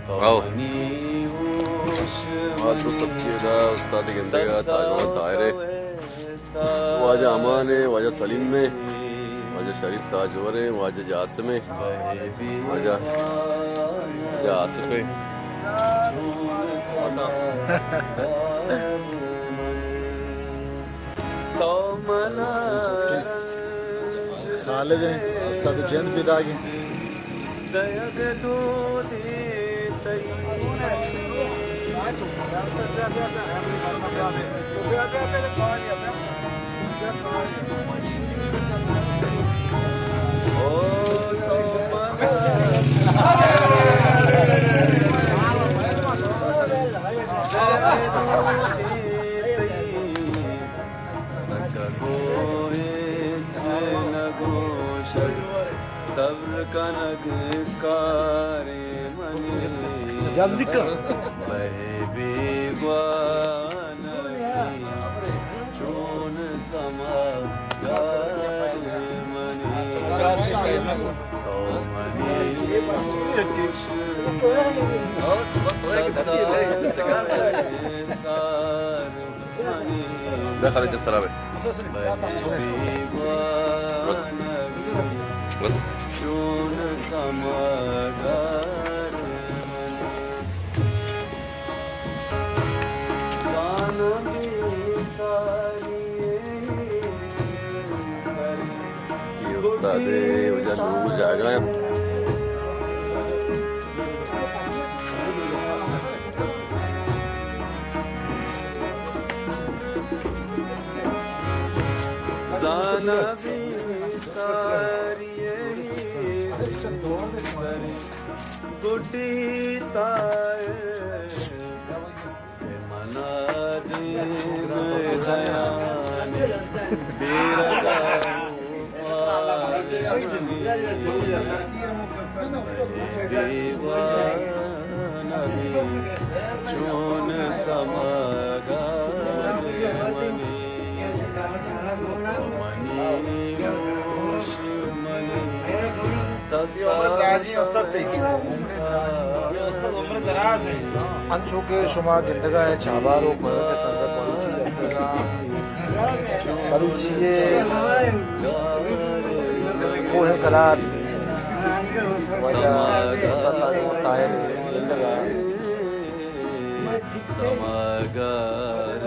आओ आज तो सबकी उस्ताद गिनतेगा ताजमहल ताहिर वाजा अमान है, वाजा सलीम में, वाजा शरीफ ताजवर है, वाजा जासिम है, वाजा आसिफ है। खालिद हैं उस्ताद जंद बिदागी सब्र का नगकारे मने जल्दी कर बहे बेगवान चोन समा गारे मने तो मने सार मने दखल जब सराबे बस चोन समागार ये उस्ताद वजह नूर जाएगा जाना भी सारी गुटी ताए मना दे दयान बेरगा दीवाना चोन समागा अंशों के शुमा गिंदगा है छाबारो पर के संग परुची परुची वो है कलार वजह ताहिर गिंदगा समागार